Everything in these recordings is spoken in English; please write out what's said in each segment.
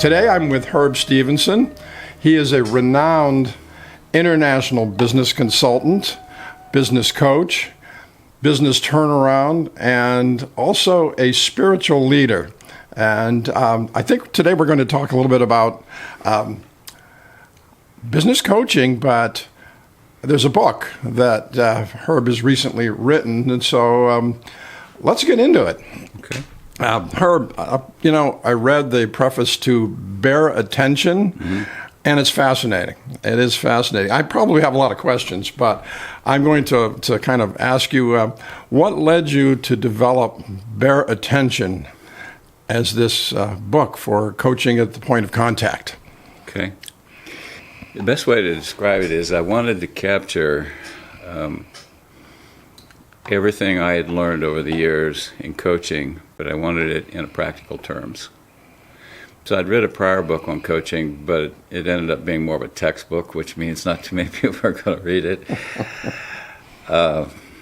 Today I'm with Herb Stevenson. He is a renowned international business consultant, business coach, business turnaround, and also a spiritual leader. And I think today we're going to talk a little bit about business coaching, but there's a book that Herb has recently written, and so let's get into it. Okay. Herb, I read the preface to Bear Attention, and it's fascinating. It is fascinating. I probably have a lot of questions, but I'm going to kind of ask you, what led you to develop Bear Attention as this book for coaching at the point of contact? Okay. The best way to describe it is I wanted to capture everything I had learned over the years in coaching, but I wanted it in practical terms. So I'd read a prior book on coaching, but it ended up being more of a textbook, which means not too many people are going to read it.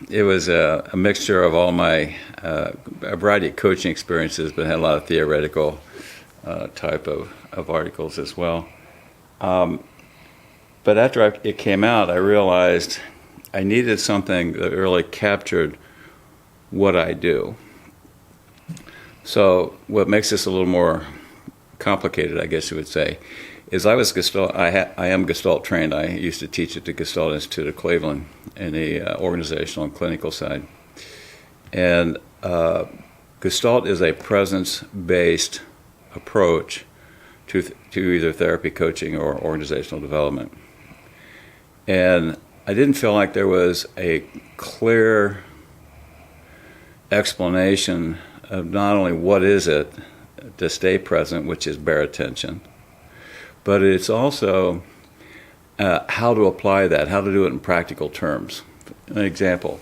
It was a mixture of all my a variety of coaching experiences, but had a lot of theoretical type of articles as well. But after it came out, I realized I needed something that really captured what I do. So what makes this a little more complicated, I guess you would say, is I was Gestalt. I am Gestalt trained. I used to teach at the Gestalt Institute of Cleveland in the organizational and clinical side. And Gestalt is a presence-based approach to either therapy, coaching, or organizational development. And I didn't feel like there was a clear explanation of not only what is it to stay present, which is bear attention, but it's also how to apply that, how to do it in practical terms. An example,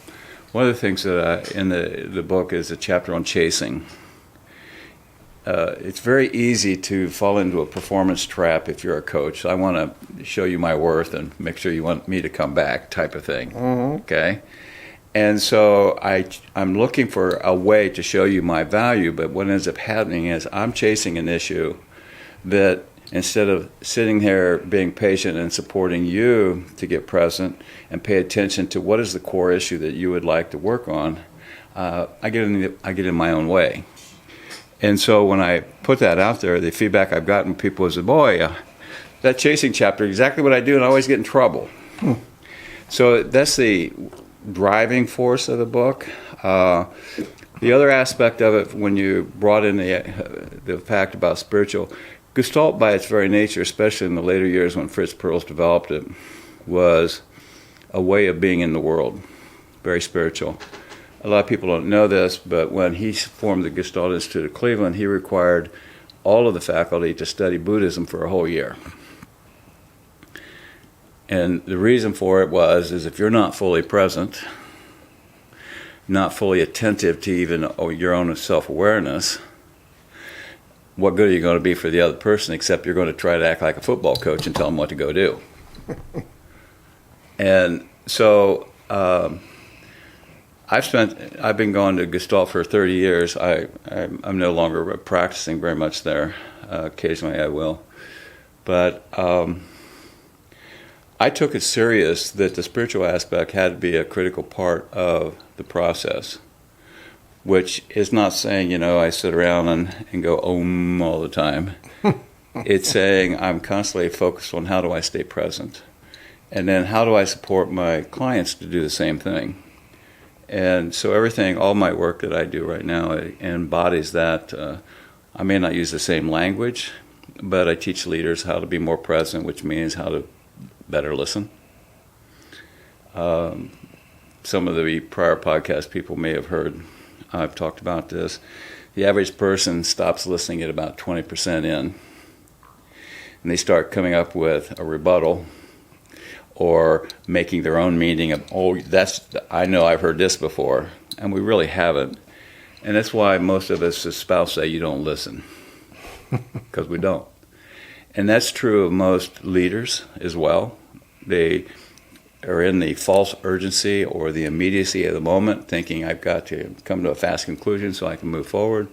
one of the things that in the book is a chapter on chasing. It's very easy to fall into a performance trap if you're a coach. I want to show you my worth and make sure you want me to come back type of thing. Mm-hmm. Okay? And so I'm looking for a way to show you my value, but what ends up happening is I'm chasing an issue that instead of sitting there being patient and supporting you to get present and pay attention to what is the core issue that you would like to work on, I get in my own way. And so when I put that out there, the feedback I've gotten from people is, boy, that chasing chapter, exactly what I do, and I always get in trouble. So that's the driving force of the book. The other aspect of it, when you brought in the fact about spiritual, Gestalt by its very nature, especially in the later years when Fritz Perls developed it, was a way of being in the world, very spiritual. A lot of people don't know this, but when he formed the Gestalt Institute of Cleveland, he required all of the faculty to study Buddhism for a whole year. And the reason for it is if you're not fully present, not fully attentive to even your own self-awareness, what good are you going to be for the other person except you're going to try to act like a football coach and tell them what to go do? And so I've been going to Gestalt for 30 years. I'm no longer practicing very much there. Occasionally I will. But I took it serious that the spiritual aspect had to be a critical part of the process, which is not saying, I sit around and go om all the time. It's saying I'm constantly focused on how do I stay present, and then how do I support my clients to do the same thing. And so all my work that I do right now embodies that. I may not use the same language, but I teach leaders how to be more present, which means how to better listen. Some of the prior podcast people may have heard I've talked about this. The average person stops listening at about 20% in, and they start coming up with a rebuttal or making their own meaning of, I know I've heard this before, and we really haven't. And that's why most of us as spouses say you don't listen, because we don't. And that's true of most leaders as well. They are in the false urgency or the immediacy of the moment, thinking I've got to come to a fast conclusion so I can move forward.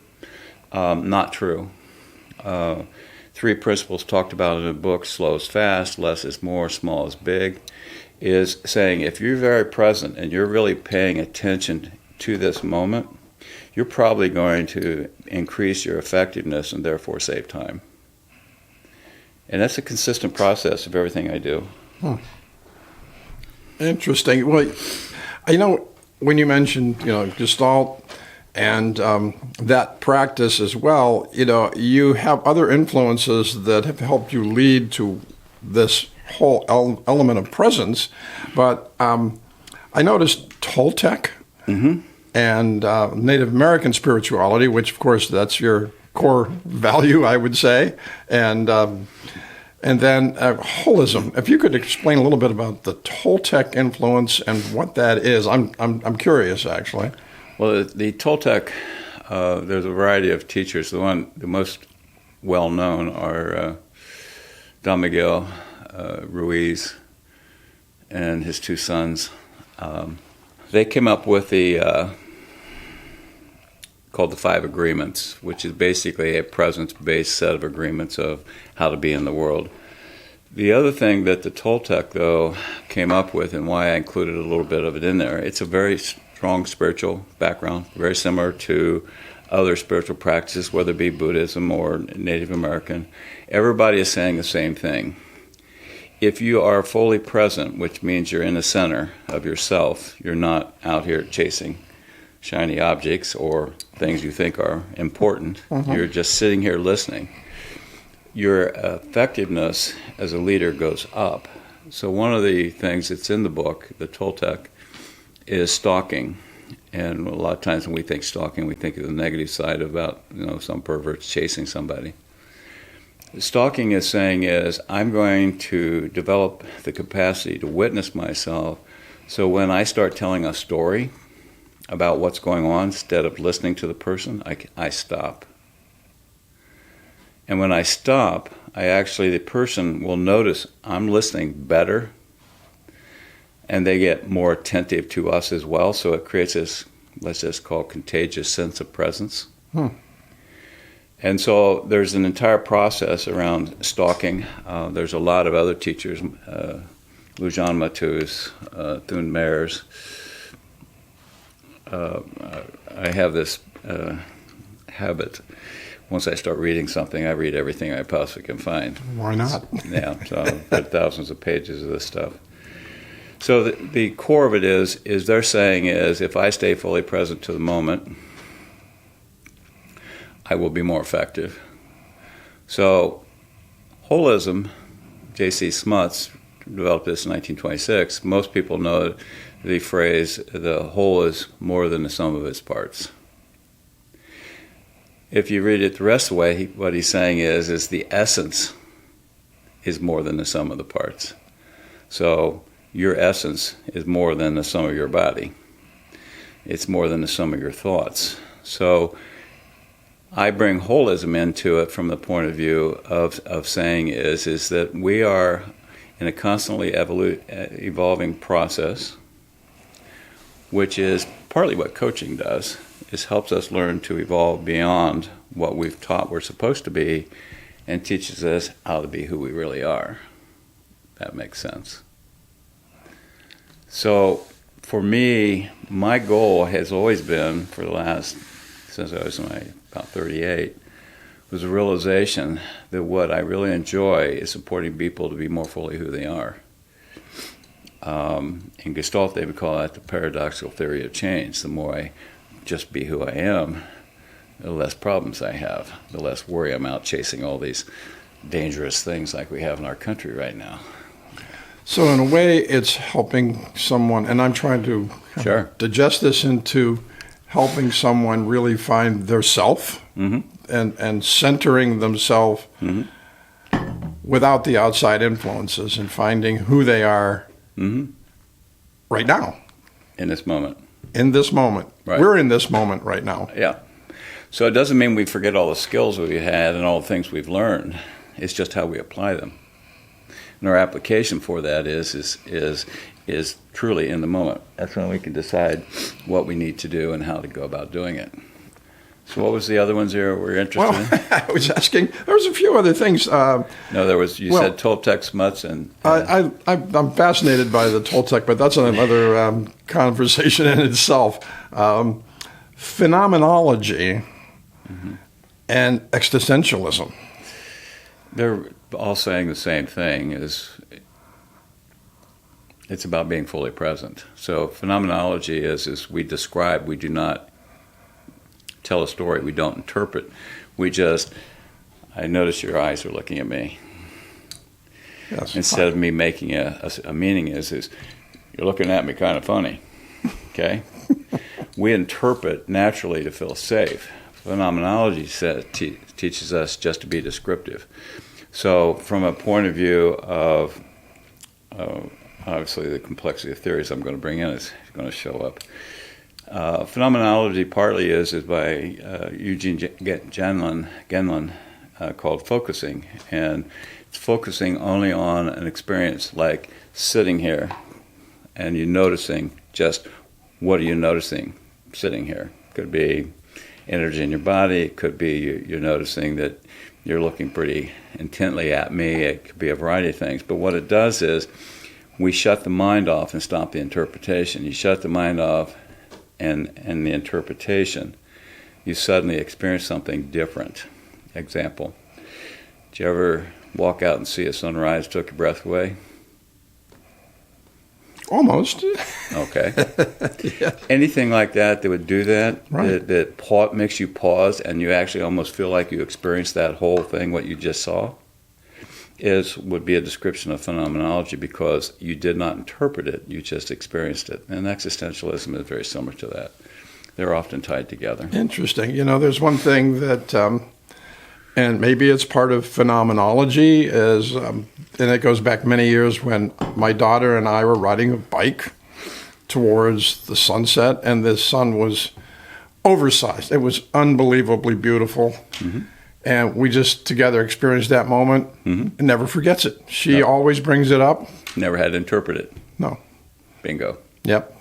Not true. three principles talked about in the book, slow is fast, less is more, small is big, is saying if you're very present and you're really paying attention to this moment, you're probably going to increase your effectiveness and therefore save time. And that's a consistent process of everything I do. Interesting. Well, when you mentioned, Gestalt and that practice as well, you have other influences that have helped you lead to this whole element of presence. But I noticed Toltec and Native American spirituality, which, of course, that's your core value, I would say, and then holism. If you could explain a little bit about the Toltec influence and what that is, I'm curious, actually. Well, the Toltec, there's a variety of teachers. The most well known are Don Miguel Ruiz and his two sons. They came up with called the Five Agreements, which is basically a presence-based set of agreements of how to be in the world. The other thing that the Toltec, though, came up with, and why I included a little bit of it in there, it's a very strong spiritual background, very similar to other spiritual practices, whether it be Buddhism or Native American. Everybody is saying the same thing. If you are fully present, which means you're in the center of yourself, you're not out here chasing shiny objects or things you think are important. You're just sitting here listening. Your effectiveness as a leader goes up. So one of the things that's in the book, the Toltec, is stalking. And a lot of times when we think stalking, we think of the negative side about, some perverts chasing somebody. Stalking is saying I'm going to develop the capacity to witness myself, so when I start telling a story about what's going on, instead of listening to the person, I stop. And when I stop, the person will notice I'm listening better, and they get more attentive to us as well, so it creates this, let's just call it, contagious sense of presence. And so there's an entire process around stalking. There's a lot of other teachers, Lujan Matus, Thun Mayers. I have this habit. Once I start reading something, I read everything I possibly can find. Why not? Yeah, so I've read thousands of pages of this stuff. So the core of it is they're saying if I stay fully present to the moment, I will be more effective. So holism, J.C. Smuts developed this in 1926. Most people know the phrase, the whole is more than the sum of its parts. If you read it the rest of the way, what he's saying is the essence is more than the sum of the parts. So your essence is more than the sum of your body. It's more than the sum of your thoughts. So I bring holism into it from the point of view of saying is that we are in a constantly evolving process, which is partly what coaching does. It helps us learn to evolve beyond what we've taught we're supposed to be and teaches us how to be who we really are. That makes sense. So for me, my goal has always been, since I was about 38, was a realization that what I really enjoy is supporting people to be more fully who they are. In Gestalt, they would call that the paradoxical theory of change. The more I just be who I am, the less problems I have, the less worry I'm out chasing all these dangerous things like we have in our country right now. So in a way, it's helping someone, and I'm trying to digest this into helping someone really find their self and centering themselves without the outside influences and finding who they are right now. In this moment. In this moment. Right. We're in this moment right now. Yeah. So it doesn't mean we forget all the skills we've had and all the things we've learned. It's just how we apply them. And our application for that is truly in the moment. That's when we can decide what we need to do and how to go about doing it. So what was the other ones you were interested in? I was asking. There was a few other things. No, there was. You said Toltec smuts, and I'm fascinated by the Toltec, but that's another conversation in itself. Phenomenology and existentialism. They're all saying the same thing: it's about being fully present. So phenomenology is we describe. We do not tell a story. We don't interpret. We just. I notice your eyes are looking at me. Yes. Instead of me making a meaning is you're looking at me kind of funny. Okay. We interpret naturally to feel safe. Phenomenology teaches us just to be descriptive. So from a point of view of obviously the complexity of theories I'm going to bring in is going to show up. Phenomenology partly is by Eugene Genlin called focusing, and it's focusing only on an experience like sitting here and you noticing just what are you noticing sitting here. Could be energy in your body, it could be you're noticing that you're looking pretty intently at me, it could be a variety of things. But what it does is we shut the mind off and stop the interpretation. You shut the mind off and the interpretation, you suddenly experience something different. Example, did you ever walk out and see a sunrise, took your breath away? Almost. Okay. Yeah. Anything like that would do that, right. that makes you pause and you actually almost feel like you experienced that whole thing, what you just saw, would be a description of phenomenology because you did not interpret it, you just experienced it. And existentialism is very similar to that. They're often tied together. Interesting. There's one thing that, and maybe it's part of phenomenology, and it goes back many years when my daughter and I were riding a bike towards the sunset, and the sun was oversized. It was unbelievably beautiful. Mm-hmm. And we just together experienced that moment and never forgets it. She always brings it up. Never had to interpret it. No. Bingo. Yep.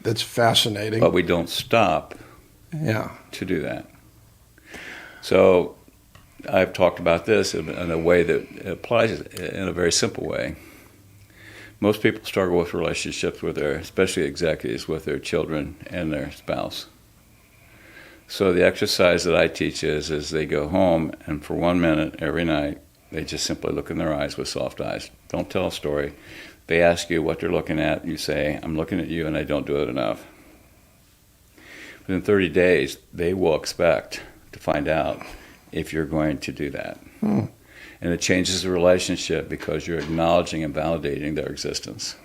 It's fascinating. But we don't stop to do that. So I've talked about this in a way that applies in a very simple way. Most people struggle with relationships especially executives, with their children and their spouse. So the exercise that I teach is they go home and for 1 minute every night, they just simply look in their eyes with soft eyes. Don't tell a story. They ask you what they're looking at. You say, I'm looking at you and I don't do it enough. Within 30 days, they will expect to find out if you're going to do that. And it changes the relationship because you're acknowledging and validating their existence.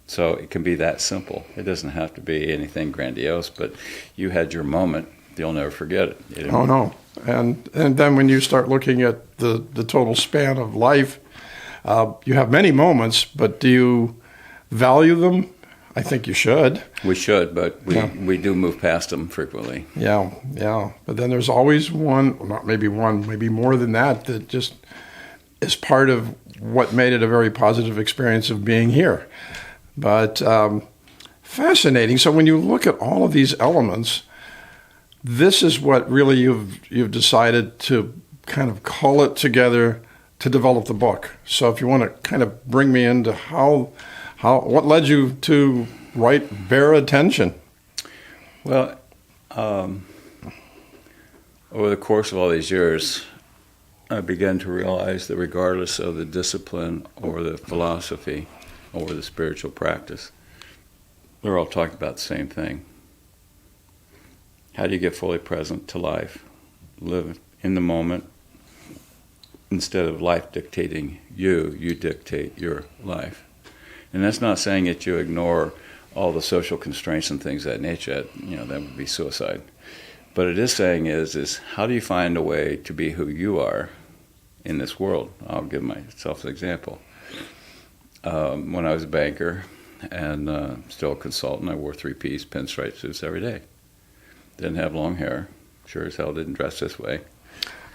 So it can be that simple. It doesn't have to be anything grandiose, but you had your moment. You'll never forget it. Oh, no. And then when you start looking at the total span of life, you have many moments, but do you value them? I think you should. We should, but we do move past them frequently. Yeah. But then there's always one, maybe more than that just is part of what made it a very positive experience of being here. But fascinating. So when you look at all of these elements, this is what really you've decided to kind of cull it together to develop the book. So if you want to kind of bring me into what led you to write Bare Attention? Well, over the course of all these years, I began to realize that regardless of the discipline or the philosophy or the spiritual practice, they're all talking about the same thing. How do you get fully present to life? Live in the moment. Instead of life dictating you dictate your life. And that's not saying that you ignore all the social constraints and things of that nature. That would be suicide. But it is saying is how do you find a way to be who you are in this world? I'll give myself an example. When I was a banker and still a consultant, I wore 3-piece pinstripe suits every day. Didn't have long hair. Sure as hell didn't dress this way.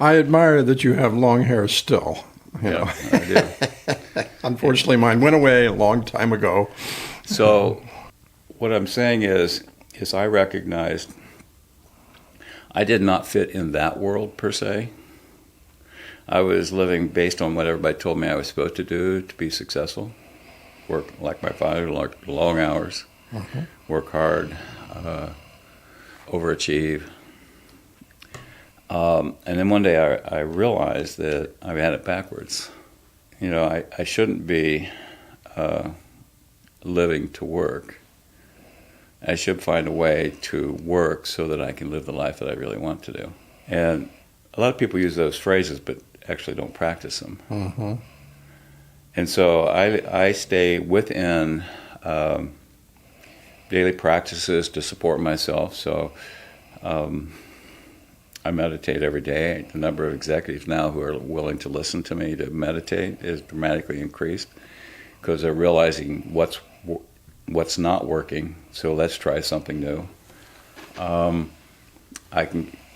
I admire that you have long hair still. Yeah, I do. Unfortunately, mine went away a long time ago. So what I'm saying is I recognized I did not fit in that world per se. I was living based on what everybody told me I was supposed to do to be successful. Work like my father, like long hours, work hard, overachieve. And then one day I realized that I had it backwards. You know, I shouldn't be living to work. I should find a way to work so that I can live the life that I really want to do. And a lot of people use those phrases, but actually don't practice them. Mm-hmm. And so I stay within daily practices to support myself. So I meditate every day. The number of executives now who are willing to listen to me to meditate is dramatically increased because they're realizing what's not working. So let's try something new.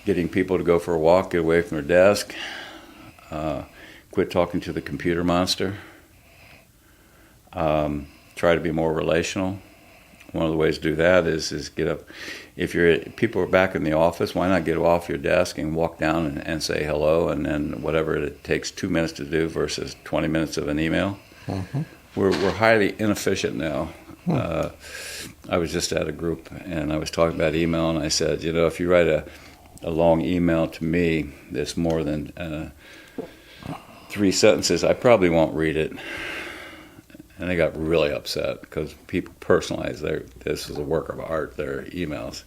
Getting people to go for a walk, get away from their desk, quit talking to the computer monster, try to be more relational. One of the ways to do that is get up. If people are back in the office, why not get off your desk and walk down and say hello, and then whatever it takes 2 minutes to do versus 20 minutes of an email. Mm-hmm. We're highly inefficient now. I was just at a group and I was talking about email, and I said, you know, if you write a long email to me that's more than 3 sentences, I probably won't read it. And they got really upset because people personalize this is a work of art, their emails.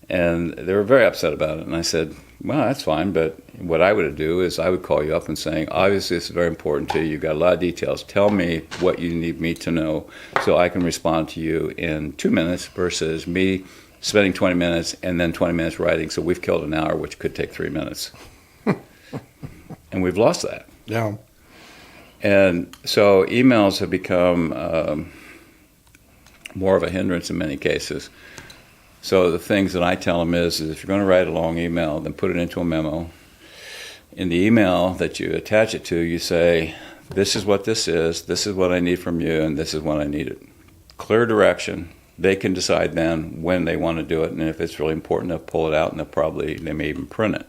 And they were very upset about it. And I said, well, that's fine, but what I would do is I would call you up and saying, obviously this is very important to you. You've got a lot of details. Tell me what you need me to know so I can respond to you in 2 minutes versus me spending 20 minutes and then 20 minutes writing. So we've killed an hour, which could take 3 minutes. And we've lost that. Yeah. And so emails have become more of a hindrance in many cases. So the things that I tell them is if you're going to write a long email, then put it into a memo. In the email that you attach it to, you say, this is what this is what I need from you, and this is what I needed. Clear direction. They can decide then when they want to do it, and if it's really important, they'll pull it out, and they may even print it.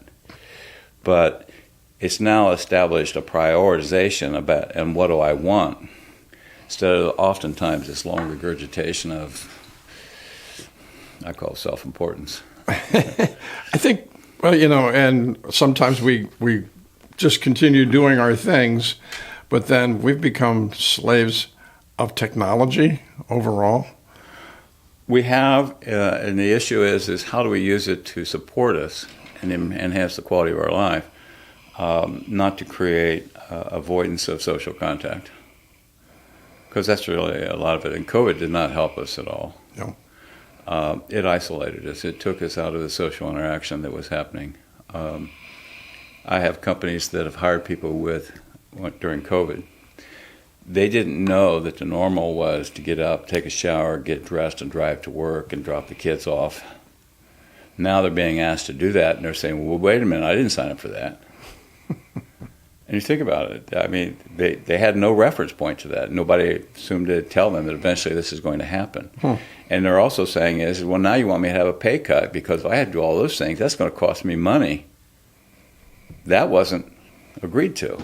But it's now established a prioritization about, and what do I want, instead of oftentimes this long regurgitation of, I call it self-importance. I think, well, you know, and sometimes we just continue doing our things, but then we've become slaves of technology overall. We have, and the issue is how do we use it to support us and enhance the quality of our life? Not to create avoidance of social contact, because that's really a lot of it. And COVID did not help us at all. No. It isolated us. It took us out of the social interaction that was happening. I have companies that have hired people during COVID. They didn't know that the normal was to get up, take a shower, get dressed, and drive to work and drop the kids off. Now they're being asked to do that, and they're saying, well, wait a minute, I didn't sign up for that. And you think about it, I mean, they had no reference point to that. Nobody assumed to tell them that eventually this is going to happen. And they're also saying is, well, now you want me to have a pay cut because if I had to do all those things, that's going to cost me money. That wasn't agreed to.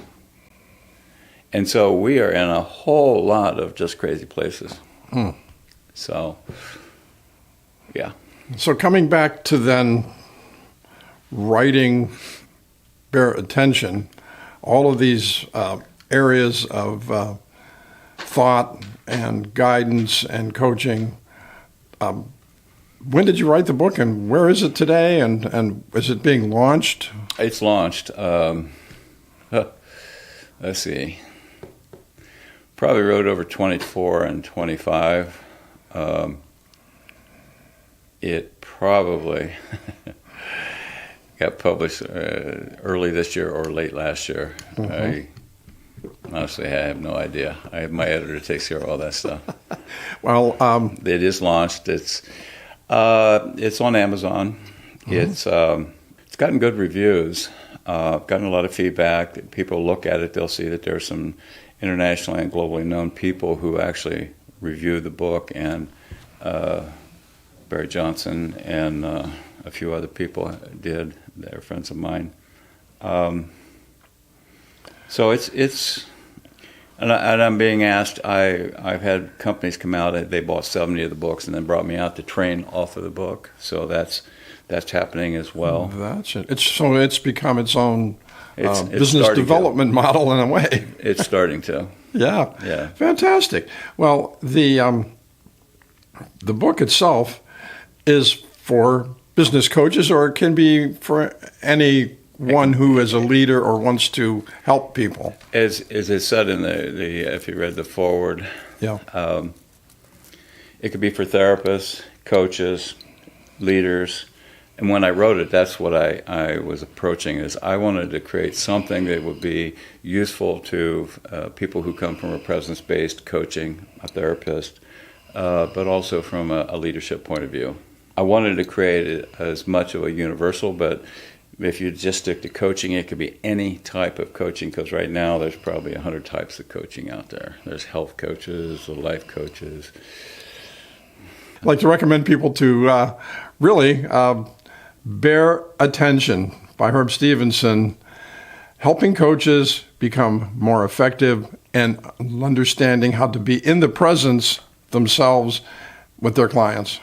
And so we are in a whole lot of just crazy places. So, yeah. So coming back to then writing Bare Attention, all of these areas of thought and guidance and coaching. When did you write the book, and where is it today, and is it being launched? It's launched. Let's see. Probably wrote over 24 and 25. It probably got published early this year or late last year. Honestly, I have no idea. My editor takes care of all that stuff. Well, it is launched. It's on Amazon. It's gotten good reviews. Gotten a lot of feedback. People look at it, they'll see that there's some internationally and globally known people who actually review the book, and Barry Johnson and a few other people did. They're friends of mine. So it's and I'm being asked. I've had companies come out. They bought 70 of the books and then brought me out to train off of the book. So that's happening as well. That's it. It's become its own It's business development model in a way. It's starting to. Yeah. Fantastic. Well, the book itself is for business coaches, or it can be for anyone who is a leader or wants to help people. As it said in the if you read the foreword, it could be for therapists, coaches, leaders. And when I wrote it, that's what I was approaching, is I wanted to create something that would be useful to people who come from a presence-based coaching, a therapist, but also from a leadership point of view. I wanted to create it as much of a universal, but if you just stick to coaching, it could be any type of coaching, because right now there's probably 100 types of coaching out there. There's health coaches, life coaches. I'd like to recommend people to really Bear Attention by Herb Stevenson, helping coaches become more effective and understanding how to be in the presence themselves with their clients.